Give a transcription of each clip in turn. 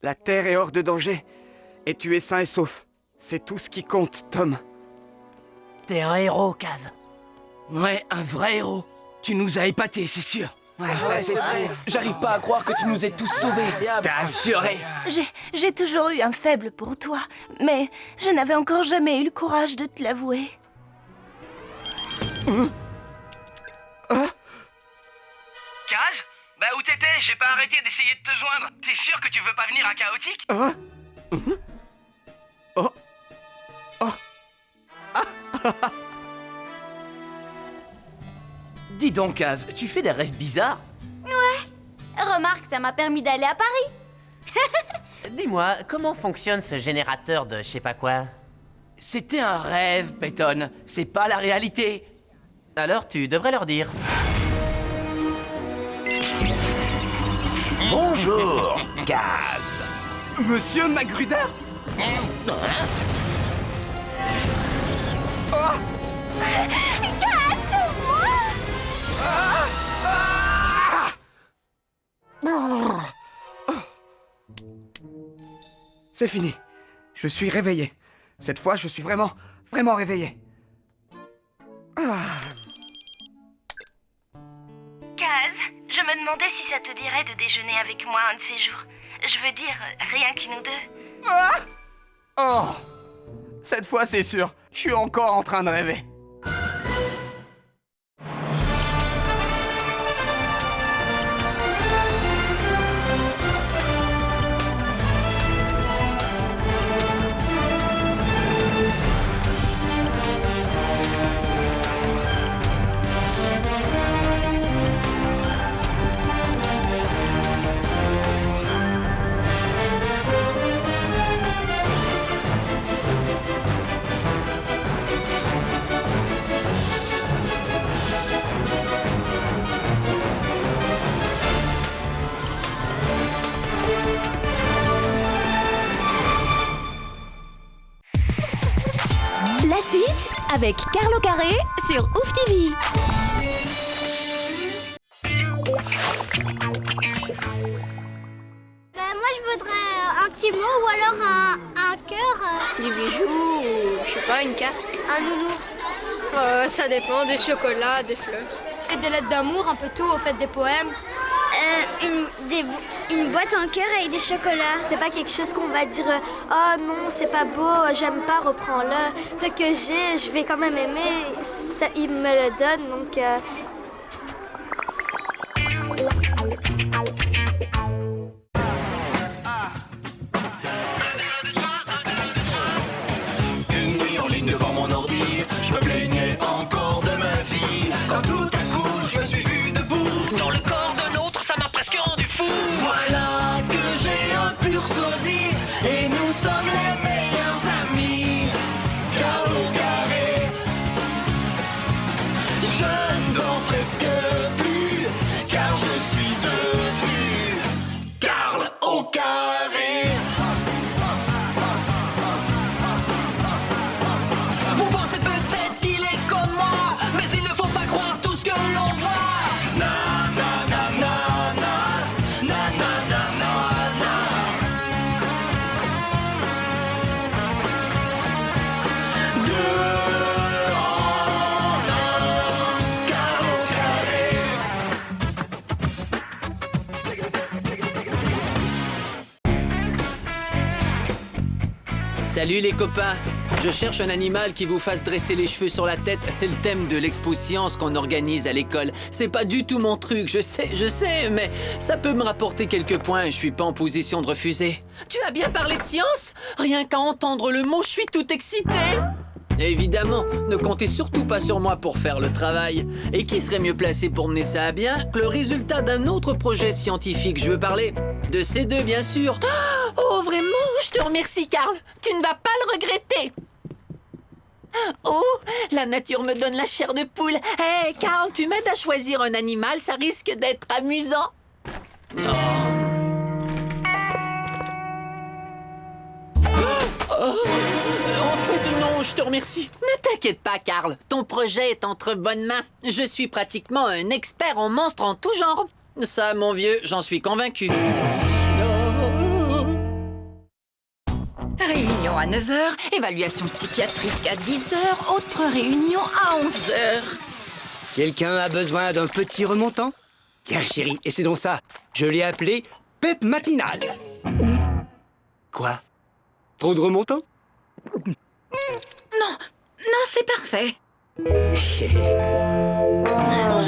La Terre est hors de danger. Et tu es sain et sauf. C'est tout ce qui compte, Tom. T'es un héros, Kaz. Ouais, un vrai héros. Tu nous as épatés, c'est sûr. Ouais, ça c'est sûr. J'arrive pas à croire que tu nous aies tous sauvés. T'es assuré. J'ai toujours eu un faible pour toi, mais je n'avais encore jamais eu le courage de te l'avouer. Kaz? Bah où t'étais? J'ai pas arrêté d'essayer de te joindre. T'es sûr que tu veux pas venir à Chaotique? Dis donc, Kaz, tu fais des rêves bizarres? Remarque, ça m'a permis d'aller à Paris. Dis-moi, comment fonctionne ce générateur de je sais pas quoi? C'était un rêve, Peyton. C'est pas la réalité. Alors tu devrais leur dire. Bonjour, Kaz. Monsieur Magruder? C'est fini. Je suis réveillé. Cette fois, je suis vraiment réveillé. Kaz, je me demandais si ça te dirait de déjeuner avec moi un de ces jours. Je veux dire, rien que nous deux. Oh! Cette fois, c'est sûr. Je suis encore en train de rêver. La suite avec Carlo Carré sur Ouf TV. Moi, je voudrais un petit mot ou alors un cœur. Des bijoux ou, je sais pas, une carte. Un nounours. Ça dépend, des chocolats, des fleurs. Et des lettres d'amour, un peu tout, au fait des poèmes. Une boîte en cœur avec des chocolats. C'est pas quelque chose qu'on va dire « Oh non, c'est pas beau, j'aime pas, reprends-le. » Ce que j'ai, je vais quand même aimer, ça, il me le donne, donc... Une nuit en ligne devant mon ordi, je me plaignais encore de ma vie. Quand tout à coup je me suis vu debout dans le corps d'un autre, ça m'a presque rendu fou. Voilà que j'ai un pur sosie et nous sommes les meilleurs amis. Carlo Carré, je ne dors presque plus car je suis devenu Carl au carré. Vous pensez peut-être qu'il est comme moi, mais il ne faut pas croire tout ce que l'on voit. Na na na na na, na na na na na. Deux en un, Carlo Carré. Salut les copains. Je cherche un animal qui vous fasse dresser les cheveux sur la tête. C'est le thème de l'expo science qu'on organise à l'école. C'est pas du tout mon truc, je sais, mais ça peut me rapporter quelques points. Je suis pas en position de refuser. Tu as bien parlé de science? Rien qu'à entendre le mot, je suis tout excité. Évidemment, ne comptez surtout pas sur moi pour faire le travail. Et qui serait mieux placé pour mener ça à bien que le résultat d'un autre projet scientifique? Je veux parler de ces deux, bien sûr. Oh, vraiment? Je te remercie, Carl. Tu ne vas pas le regretter. Oh, la nature me donne la chair de poule. Hé, Carl, tu m'aides à choisir un animal, ça risque d'être amusant. En fait, non, je te remercie. Ne t'inquiète pas, Carl. Ton projet est entre bonnes mains. Je suis pratiquement un expert en monstres en tout genre. Ça, mon vieux, j'en suis convaincu. réunion à 9h, évaluation psychiatrique à 10h, autre réunion à 11h. Quelqu'un a besoin d'un petit remontant? Tiens, chérie, et c'est donc ça. Je l'ai appelé Pep Matinal. Quoi? Trop de remontants? Non, c'est parfait. Bonjour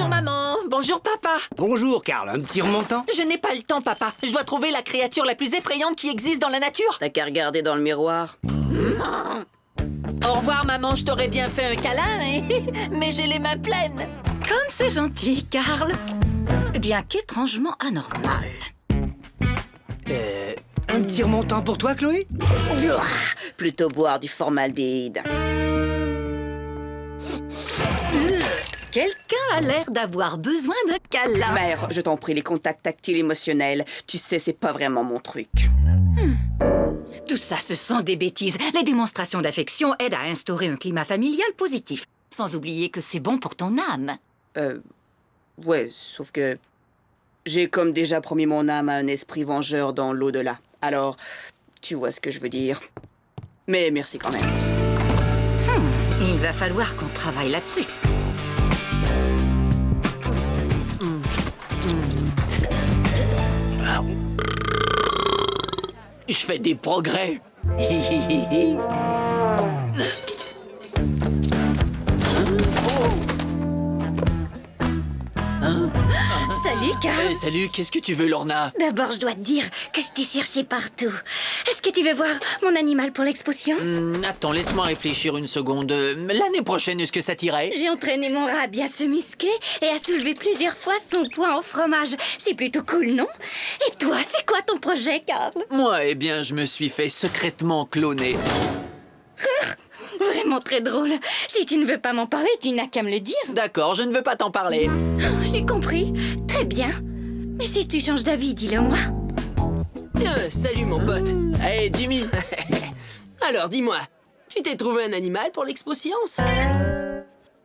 maman, bonjour papa. Bonjour, Karl, un petit remontant? Je n'ai pas le temps, papa. Je dois trouver la créature la plus effrayante qui existe dans la nature. T'as qu'à regarder dans le miroir. Au revoir, maman. Je t'aurais bien fait un câlin, mais j'ai les mains pleines. Comme c'est gentil, Karl. Bien qu'étrangement anormal. Un petit remontant pour toi, Chloé? Plutôt boire du formaldéhyde. Quelqu'un a l'air d'avoir besoin de câlin. Mère, je t'en prie, les contacts tactiles émotionnels, tu sais, c'est pas vraiment mon truc. Tout ça, ce sont des bêtises. Les démonstrations d'affection aident à instaurer un climat familial positif. Sans oublier que c'est bon pour ton âme. Ouais, sauf que j'ai comme déjà promis mon âme à un esprit vengeur dans l'au-delà. Alors, tu vois ce que je veux dire. Mais merci quand même. Il va falloir qu'on travaille là-dessus. Je fais des progrès. Salut, Karl. Salut, qu'est-ce que tu veux, Lorna? D'abord, je dois te dire que je t'ai cherché partout. Est-ce que tu veux voir mon animal pour l'expo-science? Attends, laisse-moi réfléchir une seconde. L'année prochaine, est-ce que ça t'irait? J'ai entraîné mon rat à bien se muscler et à soulever plusieurs fois son poids en fromage. C'est plutôt cool, non? Et toi, c'est quoi ton projet, Karl? Moi, eh bien, je me suis fait secrètement cloner. Vraiment très drôle. Si tu ne veux pas m'en parler, tu n'as qu'à me le dire. D'accord, je ne veux pas t'en parler. J'ai compris. Très bien. Mais si tu changes d'avis, dis-le-moi. Tiens, salut mon pote. Hey, Jimmy. Alors, dis-moi, tu t'es trouvé un animal pour l'expo science?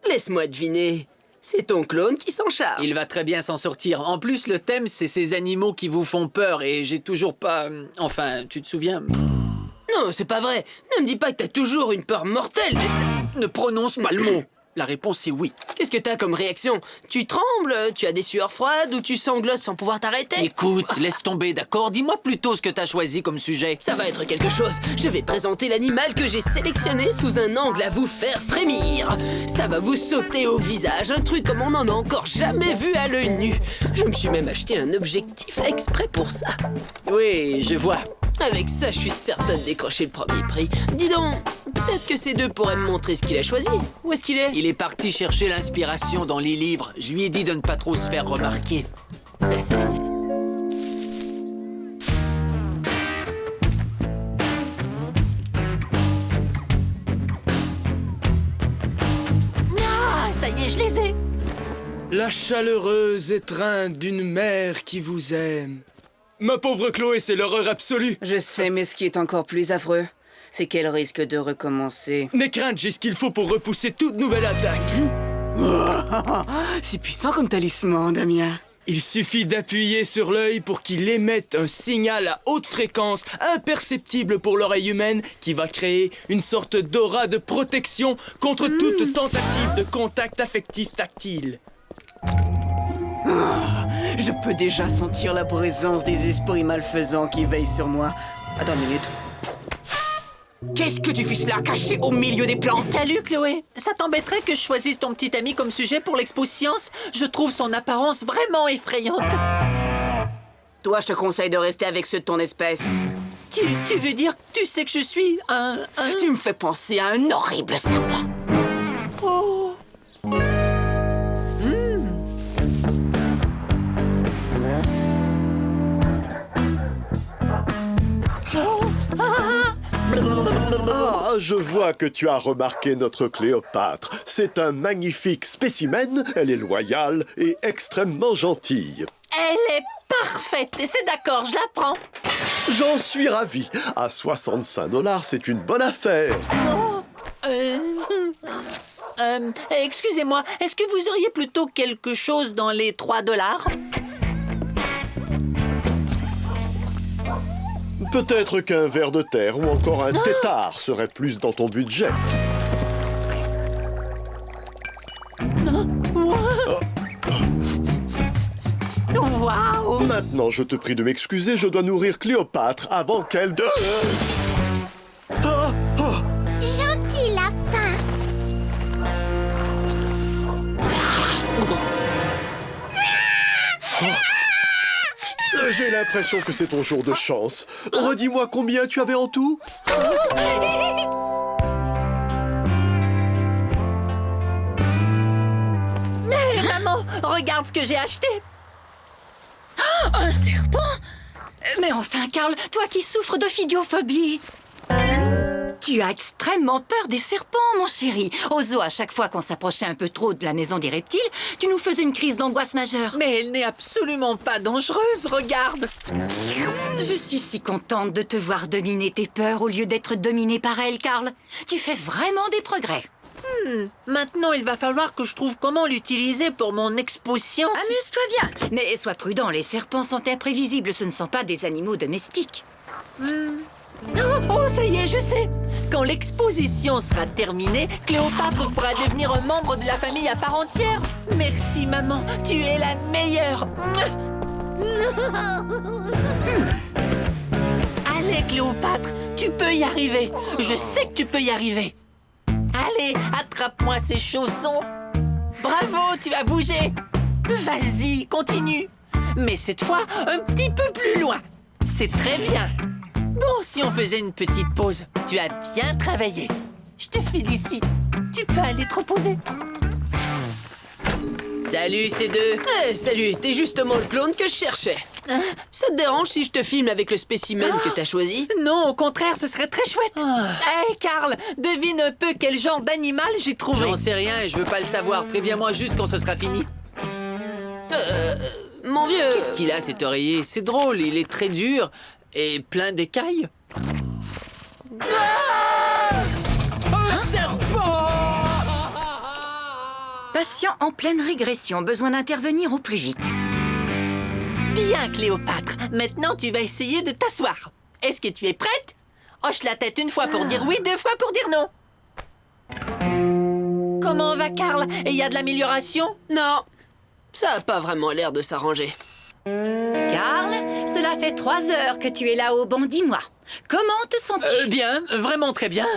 Laisse-moi deviner. C'est ton clone qui s'en charge. Il va très bien s'en sortir. En plus, le thème, c'est ces animaux qui vous font peur et j'ai toujours pas... Enfin, tu te souviens? Non, c'est pas vrai. Ne me dis pas que t'as toujours une peur mortelle. Ne prononce pas le mot. La réponse est oui. Qu'est-ce que t'as comme réaction? Tu trembles? Tu as des sueurs froides? Ou tu sanglotes sans pouvoir t'arrêter? Écoute, laisse tomber, d'accord? Dis-moi plutôt ce que t'as choisi comme sujet. Ça va être quelque chose. Je vais présenter l'animal que j'ai sélectionné sous un angle à vous faire frémir. Ça va vous sauter au visage, un truc comme on n'en a encore jamais vu à l'œil nu. Je me suis même acheté un objectif exprès pour ça. Oui, je vois. Avec ça, je suis certain de décrocher le premier prix. Dis donc, peut-être que ces deux pourraient me montrer ce qu'il a choisi. Où est-ce qu'il est? Il est parti chercher l'inspiration dans les livres. Je lui ai dit de ne pas trop se faire remarquer. Ah, ça y est, je les ai. La chaleureuse étreinte d'une mère qui vous aime. Ma pauvre Chloé, c'est l'horreur absolue. Je sais, mais ce qui est encore plus affreux, c'est qu'elle risque de recommencer. N'aie crainte, j'ai ce qu'il faut pour repousser toute nouvelle attaque. C'est puissant comme talisman, Damien. Il suffit d'appuyer sur l'œil pour qu'il émette un signal à haute fréquence, imperceptible pour l'oreille humaine, qui va créer une sorte d'aura de protection contre toute tentative de contact affectif tactile. Je peux déjà sentir la présence des esprits malfaisants qui veillent sur moi. Attends une minute. Qu'est-ce que tu fiches là, caché au milieu des plantes? Salut, Chloé. Ça t'embêterait que je choisisse ton petit ami comme sujet pour l'expo science? Je trouve son apparence vraiment effrayante. Toi, je te conseille de rester avec ceux de ton espèce. Tu veux dire que tu sais que je suis un... Tu me fais penser à un horrible serpent. Oh. Ah, je vois que tu as remarqué notre Cléopâtre. C'est un magnifique spécimen, elle est loyale et extrêmement gentille. Elle est parfaite, et c'est d'accord, je la prends. J'en suis ravi. À 65$, c'est une bonne affaire. Non. Excusez-moi, est-ce que vous auriez plutôt quelque chose dans les 3$? Peut-être qu'un ver de terre ou encore un tétard serait plus dans ton budget. Waouh! Maintenant, je te prie de m'excuser, je dois nourrir Cléopâtre avant qu'elle de... Gentil lapin. J'ai l'impression que c'est ton jour de chance. Redis-moi combien tu avais en tout? Hey, maman, regarde ce que j'ai acheté. Un serpent? Mais enfin, Carl, toi qui souffres de phidiophobie. Tu as extrêmement peur des serpents, mon chéri. Au zoo, à chaque fois qu'on s'approchait un peu trop de la maison des reptiles, tu nous faisais une crise d'angoisse majeure. Mais elle n'est absolument pas dangereuse, regarde. Je suis si contente de te voir dominer tes peurs au lieu d'être dominée par elles, Carl. Tu fais vraiment des progrès. Maintenant, il va falloir que je trouve comment l'utiliser pour mon expo-science. Amuse-toi bien. Mais sois prudent, les serpents sont imprévisibles, ce ne sont pas des animaux domestiques. Oh, ça y est, je sais. Quand l'exposition sera terminée, Cléopâtre pourra devenir un membre de la famille à part entière. Merci, maman. Tu es la meilleure. Allez, Cléopâtre, tu peux y arriver. Je sais que tu peux y arriver. Allez, attrape-moi ces chaussons. Bravo, tu as bougé. Vas-y, continue. Mais cette fois, un petit peu plus loin. C'est très bien. Bon, si on faisait une petite pause. Tu as bien travaillé. Je te félicite. Tu peux aller te reposer. Salut, ces deux. Salut, t'es justement le clone que je cherchais. Ça te dérange si je te filme avec le spécimen que t'as choisi? Non, au contraire, ce serait très chouette. Hey, Carl, devine un peu quel genre d'animal j'ai trouvé. J'en sais rien et je veux pas le savoir. Préviens-moi juste quand ce sera fini. Mon vieux... Qu'est-ce qu'il a, cet oreiller? C'est drôle, il est très dur et plein d'écailles. Un serpent! Patient en pleine régression, besoin d'intervenir au plus vite. Bien, Cléopâtre. Maintenant, tu vas essayer de t'asseoir. Est-ce que tu es prête? Hoche la tête une fois pour dire oui, deux fois pour dire non. Comment va, Carl? Et il y a de l'amélioration? Non, ça a pas vraiment l'air de s'arranger. Carl, cela fait 3 heures que tu es là-haut. Bon, dis-moi, comment te sens-tu? Bien, vraiment très bien.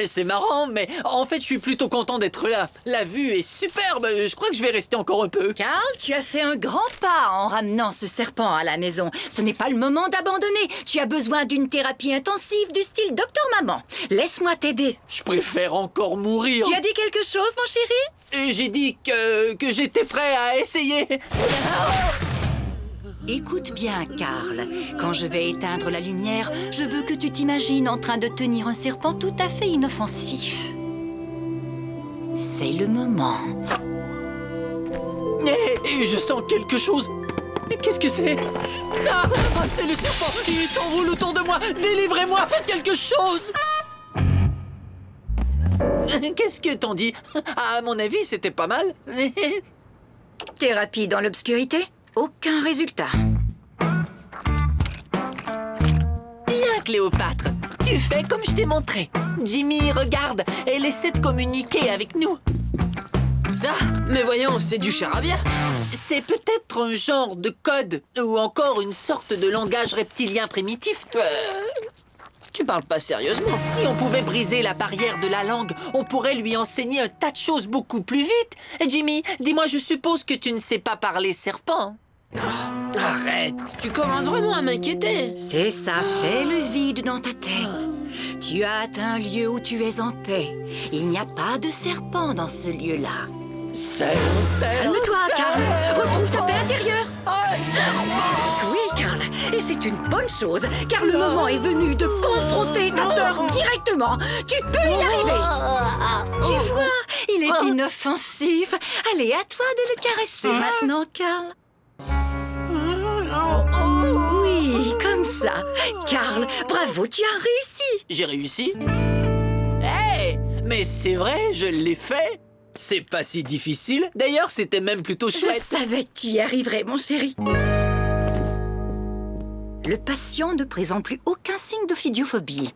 C'est marrant, mais en fait, je suis plutôt content d'être là. La vue est superbe. Je crois que je vais rester encore un peu. Carl, tu as fait un grand pas en ramenant ce serpent à la maison. Ce n'est pas le moment d'abandonner. Tu as besoin d'une thérapie intensive du style Docteur Maman. Laisse-moi t'aider. Je préfère encore mourir. Tu as dit quelque chose, mon chéri? Et j'ai dit que j'étais prêt à essayer. Écoute bien, Carl. Quand je vais éteindre la lumière, je veux que tu t'imagines en train de tenir un serpent tout à fait inoffensif. C'est le moment. Et je sens quelque chose. Qu'est-ce que c'est? Ah, c'est le serpent. Il s'enroule autour de moi. Délivrez-moi, faites quelque chose. Qu'est-ce que t'en dis? À mon avis, c'était pas mal. Thérapie dans l'obscurité? Aucun résultat. Bien, Cléopâtre. Tu fais comme je t'ai montré. Jimmy, regarde. Elle essaie de communiquer avec nous. Ça? Mais voyons, c'est du charabia. C'est peut-être un genre de code ou encore une sorte de langage reptilien primitif. Tu parles pas sérieusement. Si on pouvait briser la barrière de la langue, on pourrait lui enseigner un tas de choses beaucoup plus vite. Jimmy, dis-moi, je suppose que tu ne sais pas parler serpent. Arrête, tu commences vraiment à m'inquiéter. C'est ça, fais le vide dans ta tête. Tu as atteint un lieu où tu es en paix. Il n'y a pas de serpent dans ce lieu-là. Calme-toi, Carl. Retrouve ta paix intérieure. Oui, Carl. Et c'est une bonne chose, car le moment est venu de confronter ta peur directement. Tu peux y arriver. Tu vois, il est inoffensif. Allez, à toi de le caresser maintenant, Carl. Oui, comme ça. Carl, bravo, tu as réussi. J'ai réussi? Hey, mais c'est vrai, je l'ai fait. C'est pas si difficile. D'ailleurs, c'était même plutôt chouette. Je savais que tu y arriverais, mon chéri. Le patient ne présente plus aucun signe d'ophidiophobie.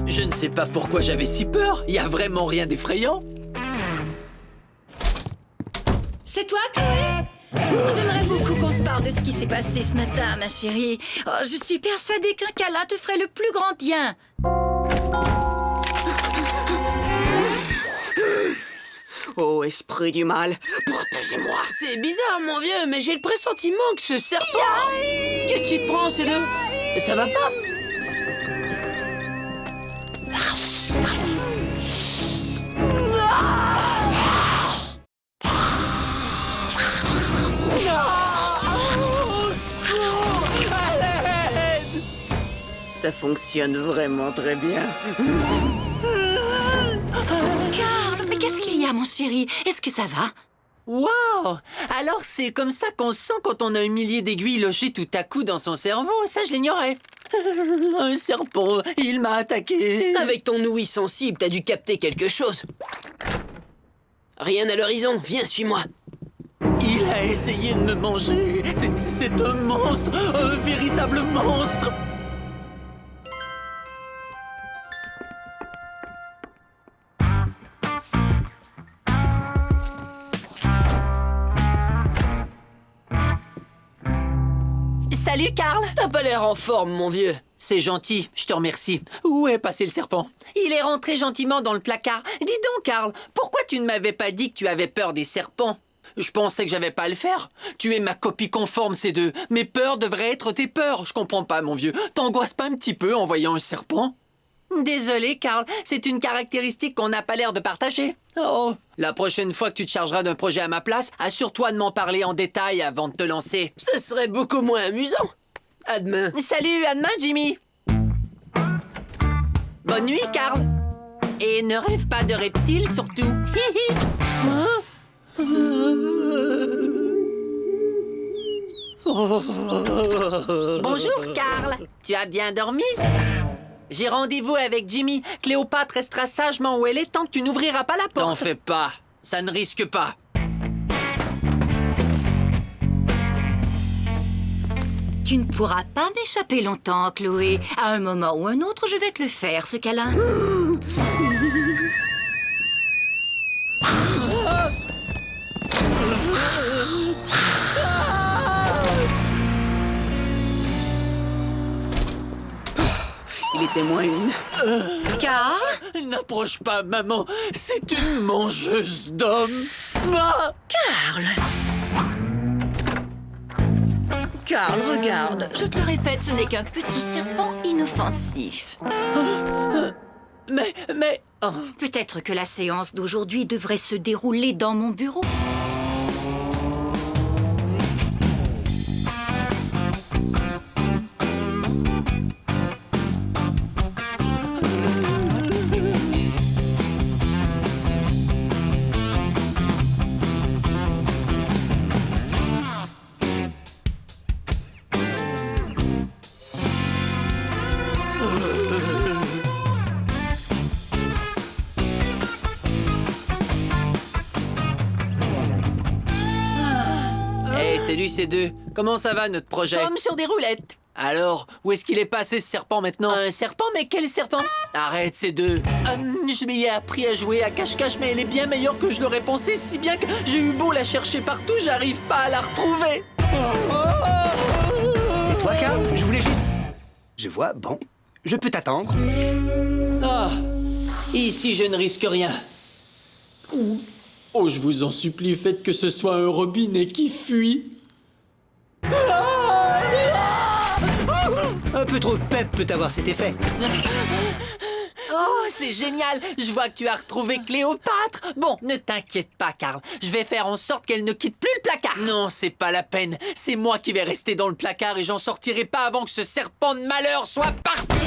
Je ne sais pas pourquoi j'avais si peur. Il y a vraiment rien d'effrayant. C'est toi, Chloé? J'aimerais beaucoup qu'on se parle de ce qui s'est passé ce matin, ma chérie. Oh, je suis persuadée qu'un câlin te ferait le plus grand bien. Oh, esprit du mal, protégez-moi. C'est bizarre, mon vieux, mais j'ai le pressentiment que ce serpent... Qu'est-ce qui te prend, ces deux? Ça va pas? Ça fonctionne vraiment très bien. Carl, mais qu'est-ce qu'il y a, mon chéri? Est-ce que ça va? Waouh! Alors c'est comme ça qu'on se sent quand on a un millier d'aiguilles lochées tout à coup dans son cerveau. Ça, je l'ignorais. Un serpent, il m'a attaqué. Avec ton ouïe sensible, t'as dû capter quelque chose. Rien à l'horizon, viens, suis-moi. Il a essayé de me manger. C'est un monstre, un véritable monstre. Salut, Carl! T'as pas l'air en forme, mon vieux. C'est gentil, je te remercie. Où est passé le serpent? Il est rentré gentiment dans le placard. Dis donc, Carl, pourquoi tu ne m'avais pas dit que tu avais peur des serpents? Je pensais que j'avais pas à le faire. Tu es ma copie conforme, ces deux. Mes peurs devraient être tes peurs. Je comprends pas, mon vieux. T'angoisses pas un petit peu en voyant un serpent? Désolé, Carl, c'est une caractéristique qu'on n'a pas l'air de partager. Oh, la prochaine fois que tu te chargeras d'un projet à ma place, assure-toi de m'en parler en détail avant de te lancer. Ce serait beaucoup moins amusant. À demain. Salut, à demain, Jimmy. Bonne nuit, Carl. Et ne rêve pas de reptiles, surtout. Bonjour, Carl. Tu as bien dormi? J'ai rendez-vous avec Jimmy. Cléopâtre restera sagement où elle est tant que tu n'ouvriras pas la porte. T'en fais pas. Ça ne risque pas. Tu ne pourras pas m'échapper longtemps, Chloé. À un moment ou un autre, je vais te le faire, ce câlin. Il était moins une. Carl? N'approche pas, maman. C'est une mangeuse d'hommes. Ah! Carl! Carl, regarde. Je te le répète, ce n'est qu'un petit serpent inoffensif. Mais... Oh. Peut-être que la séance d'aujourd'hui devrait se dérouler dans mon bureau. Salut, ces deux. Comment ça va, notre projet? Comme sur des roulettes. Alors, où est-ce qu'il est passé, ce serpent, maintenant? Un serpent? Mais quel serpent? Arrête, ces deux. Je m'y ai appris à jouer à cache-cache, mais elle est bien meilleure que je l'aurais pensé, si bien que j'ai eu beau la chercher partout, j'arrive pas à la retrouver. C'est toi, Carl? Je voulais juste... Je vois, bon. Je peux t'attendre. Ah, ici, je ne risque rien. Oh, je vous en supplie, faites que ce soit un robinet qui fuit. Un peu trop de pep peut avoir cet effet. Oh, c'est génial! Je vois que tu as retrouvé Cléopâtre. Bon, ne t'inquiète pas, Carl. Je vais faire en sorte qu'elle ne quitte plus le placard. Non, c'est pas la peine. C'est moi qui vais rester dans le placard et j'en sortirai pas avant que ce serpent de malheur soit parti.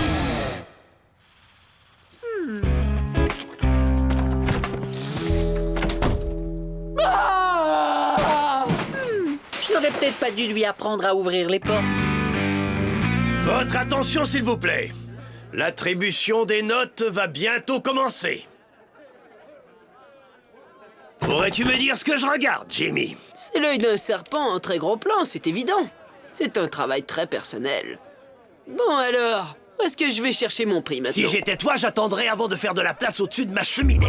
Je n'aurais peut-être pas dû lui apprendre à ouvrir les portes. Votre attention, s'il vous plaît. L'attribution des notes va bientôt commencer. Pourrais-tu me dire ce que je regarde, Jimmy? C'est l'œil d'un serpent en très gros plan, c'est évident. C'est un travail très personnel. Bon alors, où est-ce que je vais chercher mon prix maintenant? Si j'étais toi, j'attendrais avant de faire de la place au-dessus de ma cheminée.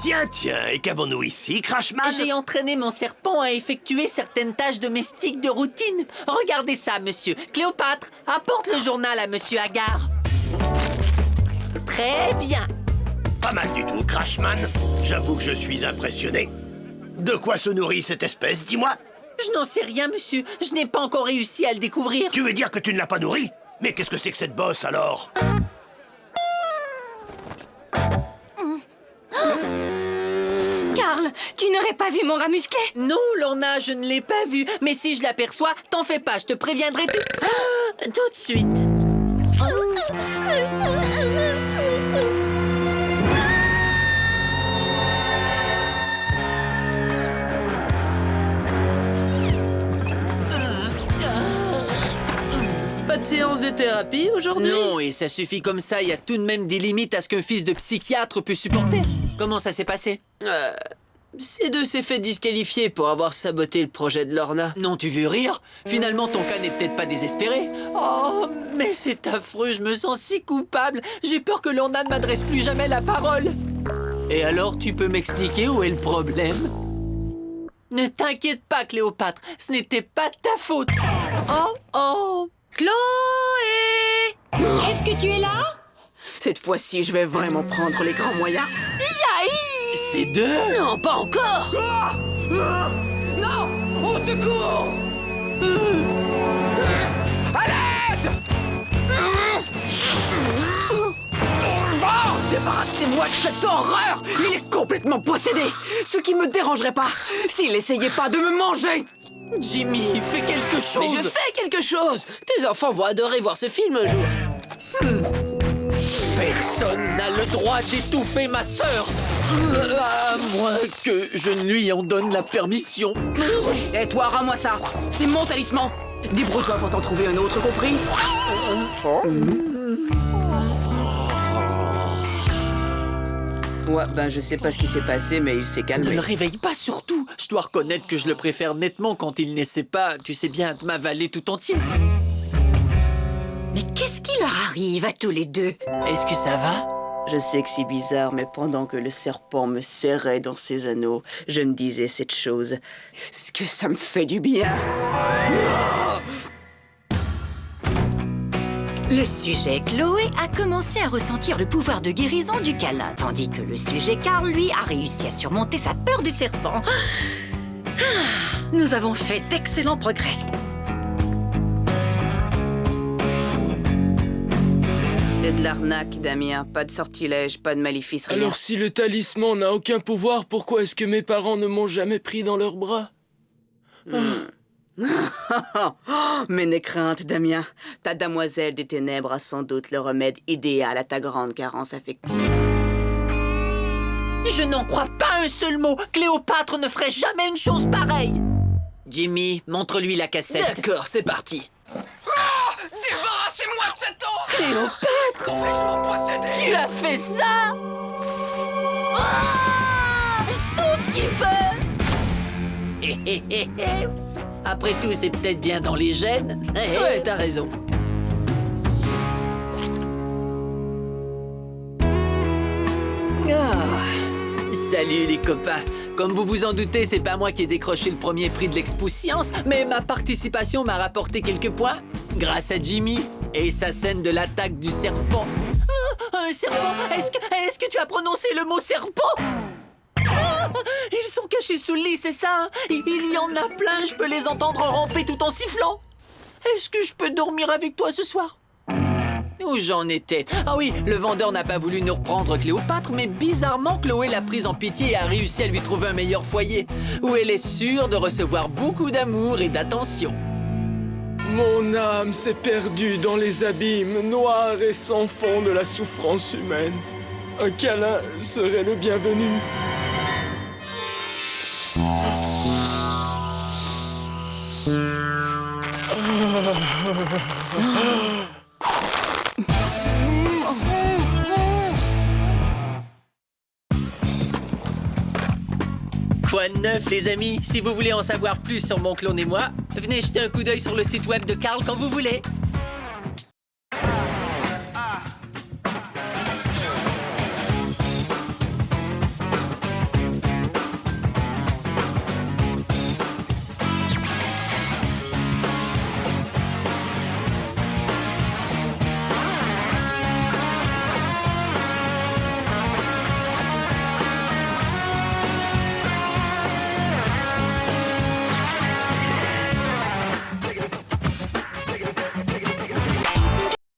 Tiens, et qu'avons-nous ici, Crashman? J'ai entraîné mon serpent à effectuer certaines tâches domestiques de routine. Regardez ça, monsieur. Cléopâtre, apporte le journal à monsieur Agar. Très bien. Pas mal du tout, Crashman. J'avoue que je suis impressionné. De quoi se nourrit cette espèce, dis-moi? Je n'en sais rien, monsieur. Je n'ai pas encore réussi à le découvrir. Tu veux dire que tu ne l'as pas nourri? Mais qu'est-ce que c'est que cette bosse, alors? Carl, tu n'aurais pas vu mon rat musclé? Non, Lorna, je ne l'ai pas vu. Mais si je l'aperçois, t'en fais pas, je te préviendrai tout de suite. Pas de séance de thérapie aujourd'hui? Non, et ça suffit comme ça. Il y a tout de même des limites à ce qu'un fils de psychiatre peut supporter. Comment ça s'est passé? C2 s'est fait disqualifier pour avoir saboté le projet de Lorna. Non, tu veux rire? Finalement, ton cas n'est peut-être pas désespéré. Oh, mais c'est affreux, je me sens si coupable. J'ai peur que Lorna ne m'adresse plus jamais la parole. Et alors, tu peux m'expliquer où est le problème? Ne t'inquiète pas, Cléopâtre, ce n'était pas de ta faute. Oh, oh. Chloé! Est-ce que tu es là? Cette fois-ci, je vais vraiment prendre les grands moyens. C'est deux? Non, pas encore! Non! Au secours! À l'aide! Débarrassez-moi de cette horreur! Il est complètement possédé! Ce qui me dérangerait pas s'il essayait pas de me manger! Jimmy, fais quelque chose! Mais je fais quelque chose! Tes enfants vont adorer voir ce film un jour. Personne n'a le droit d'étouffer ma sœur! À moins que je ne lui en donne la permission. Et toi, rends-moi ça! C'est mon talisman! Débrouille-toi pour t'en trouver un autre, compris? Ouais, ben je sais pas ce qui s'est passé, mais il s'est calmé. Ne le réveille pas surtout. Je dois reconnaître que je le préfère nettement quand il n'essaie pas, tu sais bien, de m'avaler tout entier. Mais qu'est-ce qui leur arrive à tous les deux? Est-ce que ça va? Je sais que c'est bizarre, mais pendant que le serpent me serrait dans ses anneaux, je me disais cette chose. Est-ce que ça me fait du bien? Le sujet Chloé a commencé à ressentir le pouvoir de guérison du câlin, tandis que le sujet Carl, lui, a réussi à surmonter sa peur des serpents. Nous avons fait d'excellents progrès. C'est de l'arnaque, Damien. Pas de sortilège, pas de maléfice, rien. Alors si le talisman n'a aucun pouvoir, pourquoi est-ce que mes parents ne m'ont jamais pris dans leurs bras? Mais n'aie crainte, Damien. Ta demoiselle des ténèbres a sans doute le remède idéal à ta grande carence affective. Je n'en crois pas un seul mot. Cléopâtre ne ferait jamais une chose pareille. Jimmy, montre-lui la cassette. D'accord, c'est parti. Débarrassez-moi de cette eau! Cléopâtre! Tu as fait ça? Sauf qu'il peut! Après tout, c'est peut-être bien dans les gènes. Ouais, t'as raison. Salut les copains. Comme vous vous en doutez, c'est pas moi qui ai décroché le premier prix de l'Expo Science, mais ma participation m'a rapporté quelques points grâce à Jimmy et sa scène de l'attaque du serpent. Un serpent? Est-ce que tu as prononcé le mot serpent? Ils sont cachés sous le lit, c'est ça? Il y en a plein, je peux les entendre ramper tout en sifflant. Est-ce que je peux dormir avec toi ce soir? Où j'en étais? Ah oui, le vendeur n'a pas voulu nous reprendre Cléopâtre, mais bizarrement, Chloé l'a prise en pitié et a réussi à lui trouver un meilleur foyer, où elle est sûre de recevoir beaucoup d'amour et d'attention. Mon âme s'est perdue dans les abîmes noirs et sans fond de la souffrance humaine. Un câlin serait le bienvenu. Quoi de neuf, les amis? Si vous voulez en savoir plus sur mon clone et moi, Venez jeter un coup d'œil sur le site web de Carl quand vous voulez.